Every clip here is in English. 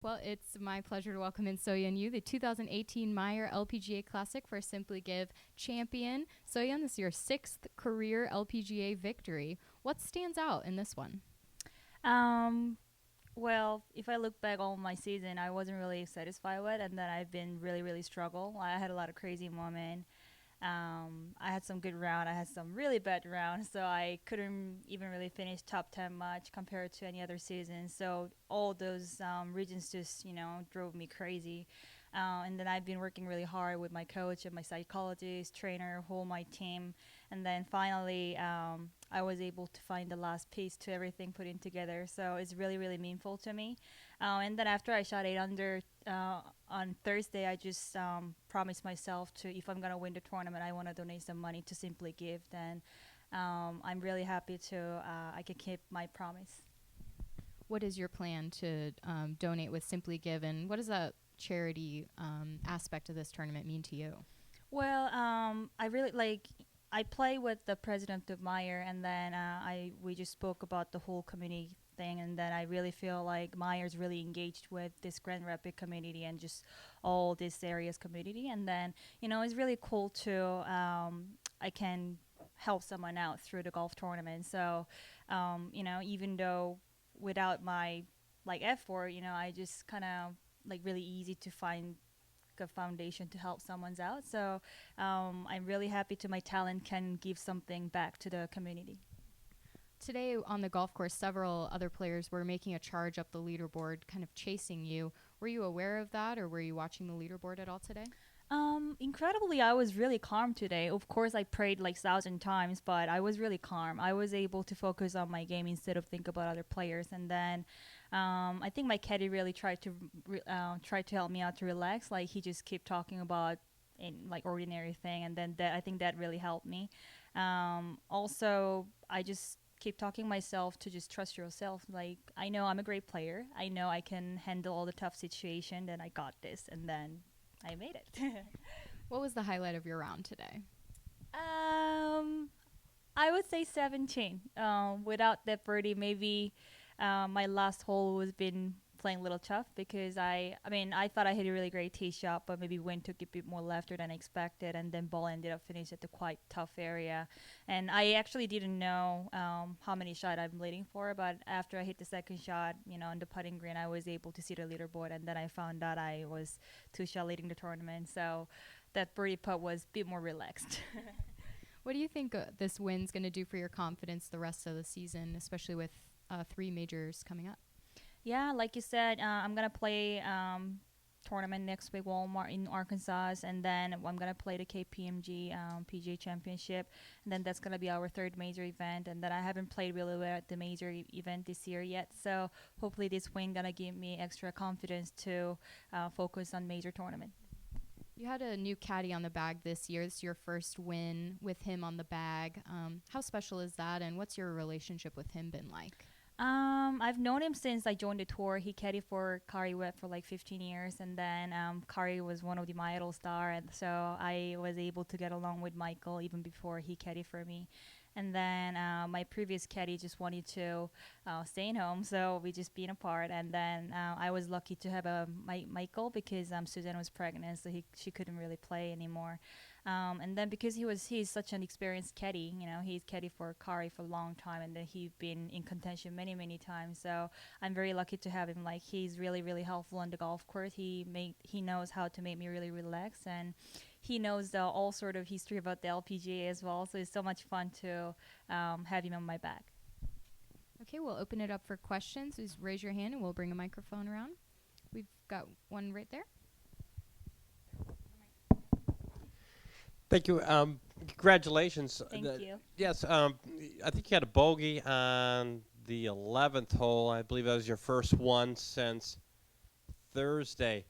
Well, it's my pleasure to welcome in Soyeon Yu, the 2018 Meyer LPGA Classic for Simply Give champion. Soyeon, this is your sixth career LPGA victory. What stands out in this one? Um, well, if I look back on my season, I wasn't really satisfied with, and then I've been really, really struggle. I had a lot of crazy moments. I had some good round. I had some really bad rounds, so I couldn't even really finish top 10 much compared to any other season. So all those regions just, drove me crazy. And then I've been working really hard with my coach and my psychologist, trainer, whole my team. And then finally, I was able to find the last piece to everything put in together. So it's really, really meaningful to me. And then after I shot 8 under on Thursday, I just promised myself to, if I'm gonna win the tournament, I want to donate some money to Simply Give. Then I'm really happy to I can keep my promise. What is your plan to donate with Simply Give, and what does that charity aspect of this tournament mean to you? Well, I really like. I play with the president of Meyer, and then I we just spoke about the whole community thing, and then I really feel like Meyer's really engaged with this Grand Rapid community and just all this area's community, and then it's really cool to I can help someone out through the golf tournament. So, even though without my like effort, I just kind of like really easy to find a foundation to help someone's out. So I'm really happy to my talent can give something back to the community. Today on the golf course, several other players were making a charge up the leaderboard, kind of chasing you. Were you aware of that, or were you watching the leaderboard at all today? Incredibly, I was really calm today. Of course, I prayed like 1,000 times, but I was really calm. I was able to focus on my game instead of think about other players. And then, I think my caddy really tried to help me out to relax. Like he just kept talking about in like ordinary thing, and then that I think that really helped me. Also, I just keep talking myself to just trust yourself. Like I know I'm a great player. I know I can handle all the tough situation. Then I got this, and then I made it. What was the highlight of your round today? um, I would say 17. Without that birdie, maybe my last hole was been playing a little tough because I mean, I thought I hit a really great tee shot, but maybe wind took a bit more lefter than expected, and then ball ended up finished at the quite tough area. And I actually didn't know how many shot I'm leading for, but after I hit the second shot, on the putting green, I was able to see the leaderboard, and then I found out I was two shot leading the tournament. So that birdie putt was a bit more relaxed. What do you think this win's going to do for your confidence the rest of the season, especially with three majors coming up? Yeah, like you said, I'm gonna play tournament next week, Walmart in Arkansas, and then I'm gonna play the KPMG PGA Championship, and then that's gonna be our third major event. And then I haven't played really well at the major event this year yet, so hopefully this win gonna give me extra confidence to focus on major tournament. You had a new caddy on the bag this year. This is your first win with him on the bag. How special is that, and what's your relationship with him been like? I've known him since I joined the tour. He caddied for Kari Webb for like 15 years, and then Kari was one of the my idol star, and so I was able to get along with Michael even before he caddied for me. And then my previous caddy just wanted to stay in home, so we just been apart. And then I was lucky to have a Michael because Suzanne was pregnant, so she couldn't really play anymore. And then because he's such an experienced caddy, he's caddy for Kari for a long time, and then he's been in contention many many times. So I'm very lucky to have him. Like he's really really helpful on the golf course. He knows how to make me really relax, and he knows the all sort of history about the LPGA as well. So it's so much fun to have him on my back. Okay, we'll open it up for questions. Just raise your hand and we'll bring a microphone around. We've got one right there. Thank you. Congratulations. Thank you. Yes, I think you had a bogey on the 11th hole. I believe that was your first one since Thursday.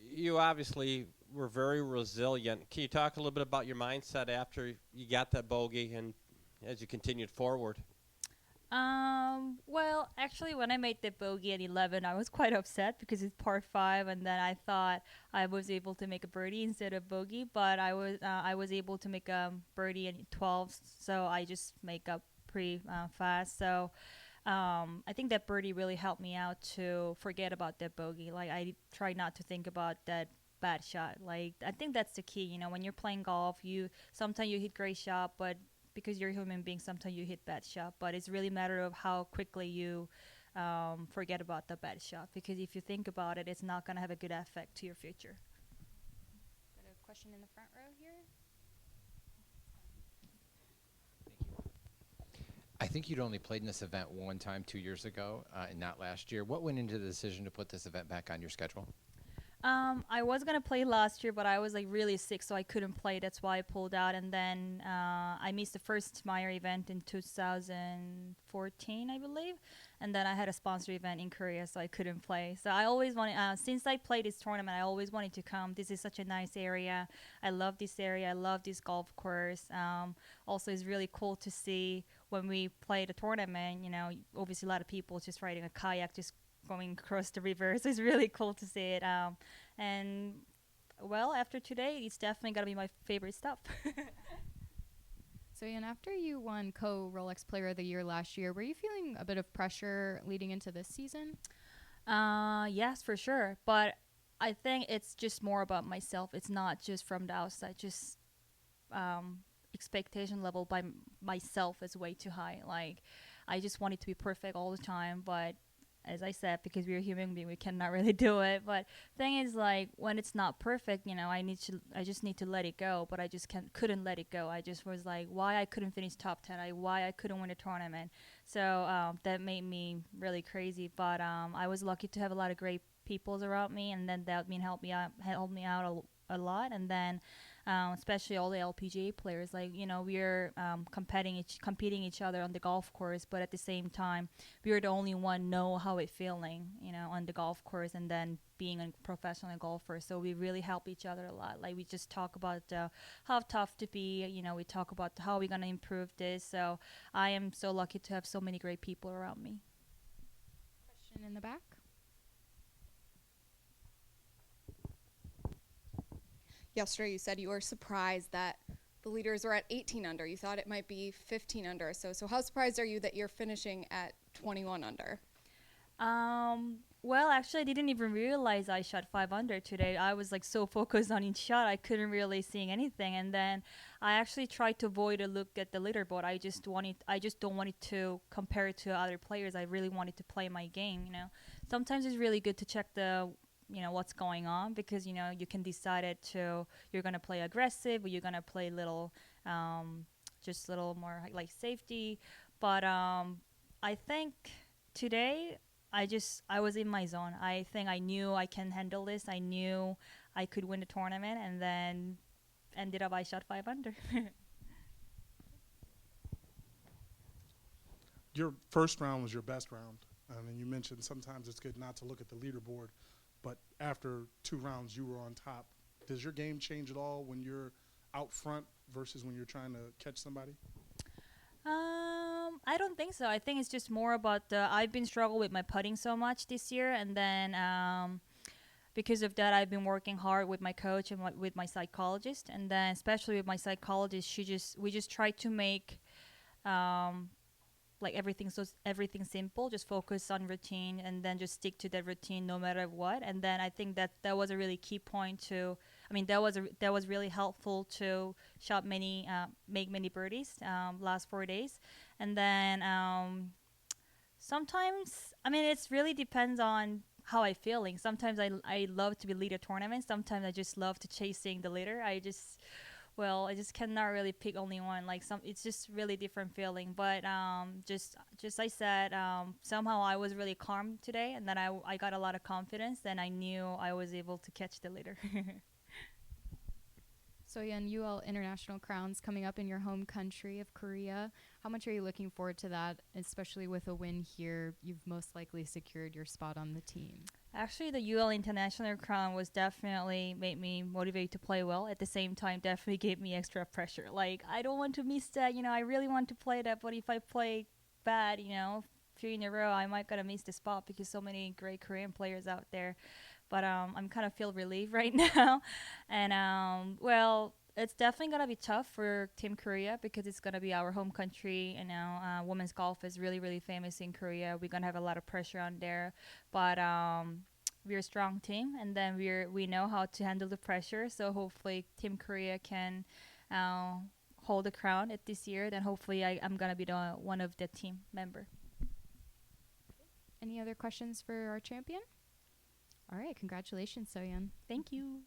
You obviously were very resilient. Can you talk a little bit about your mindset after you got that bogey and as you continued forward? Well, actually, when I made the bogey at 11, I was quite upset because it's par five, and then I thought I was able to make a birdie instead of bogey, but I was able to make a birdie at 12, so I just make up pretty fast. So I think that birdie really helped me out to forget about that bogey. Like I try not to think about that bad shot. Like I think that's the key. You know, when you're playing golf, you sometimes you hit great shot, but because you're a human being, sometimes you hit bad shot. But it's really a matter of how quickly you forget about the bad shot. Because if you think about it, it's not gonna have a good effect to your future. Got a question in the front row here. I think you'd only played in this event one time 2 years ago, and not last year. What went into the decision to put this event back on your schedule? I was gonna play last year, but I was like really sick, so I couldn't play. That's why I pulled out, and then I missed the first Meyer event in 2014, I believe, and then I had a sponsor event in Korea, so I couldn't play. So I always wanted, since I played this tournament, I always wanted to come. This is such a nice area. I love this area. I love this golf course. Also, it's really cool to see when we play the tournament. You know, obviously a lot of people just riding a kayak, just going across the river. So it's really cool to see it. And well, after today, it's definitely gonna be my favorite stop. So, Ian, after you won co-Rolex Player of the Year last year, were you feeling a bit of pressure leading into this season? Yes, for sure. But I think it's just more about myself. It's not just from the outside. Just expectation level by myself is way too high. Like, I just want it to be perfect all the time, but as I said, because we're human being, we cannot really do it. But thing is, like, when it's not perfect, you know, I just need to let it go. But I just couldn't let it go. I just was like, why I couldn't finish top 10, why I couldn't win a tournament. So that made me really crazy. But I was lucky to have a lot of great peoples around me, and then that helped me out a lot. And then especially all the LPGA players, like, you know, we're competing each other on the golf course, but at the same time, we are the only one know how it's feeling, you know, on the golf course, and then being a professional golfer. So we really help each other a lot. Like, we just talk about how tough to be, you know, we talk about how we're going to improve this. So I am so lucky to have so many great people around me. Question in the back. Yesterday you said you were surprised that the leaders were at 18 under. You thought it might be 15 under. So how surprised are you that you're finishing at 21 under? Well, actually, I didn't even realize I shot 5 under today. I was like so focused on each shot, I couldn't really see anything. And then I actually tried to avoid a look at the leaderboard. I just don't want it to compare it to other players. I really wanted to play my game. You know, sometimes it's really good to check what's going on, because, you know, you can decide you're going to play aggressive, or you're going to play just a little more like safety. But I think today I was in my zone. I think I knew I can handle this. I knew I could win the tournament, and then ended up I shot 5 under. Your first round was your best round. And you mentioned sometimes it's good not to look at the leaderboard, but after 2 rounds you were on top. Does your game change at all when you're out front versus when you're trying to catch somebody? I don't think so. I think it's just more about I've been struggling with my putting so much this year, and then because of that, I've been working hard with my coach and with my psychologist, and then especially with my psychologist, we just try to make like everything simple. Just focus on routine, and then just stick to that routine no matter what. And then I think that was a really key point to. I mean, that was really helpful to make many birdies last 4 days. And then sometimes, I mean, it's really depends on how I'm feeling. Sometimes I love to be lead a tournament. Sometimes I just love to chasing the leader. I just cannot really pick only one. Like it's just really different feeling. But just I said, somehow I was really calm today, and then I got a lot of confidence. Then I knew I was able to catch the leader. So, Ian, UL International Crowns coming up in your home country of Korea. How much are you looking forward to that, especially with a win here? You've most likely secured your spot on the team. Actually, the UL International Crown was definitely made me motivated to play well. At the same time, definitely gave me extra pressure. Like, I don't want to miss that. You know, I really want to play that, but if I play bad, you know, 3 in a row, I might gonna miss the spot because so many great Korean players out there. But I'm kind of feel relieved right now. And, well, it's definitely gonna be tough for Team Korea because it's gonna be our home country. You know, women's golf is really, really famous in Korea. We're gonna have a lot of pressure on there, but we're a strong team, and then we know how to handle the pressure. So hopefully, Team Korea can hold the crown at this year. Then hopefully, I'm gonna be the one of the team member. Any other questions for our champion? All right, congratulations, Soyeon. Thank you.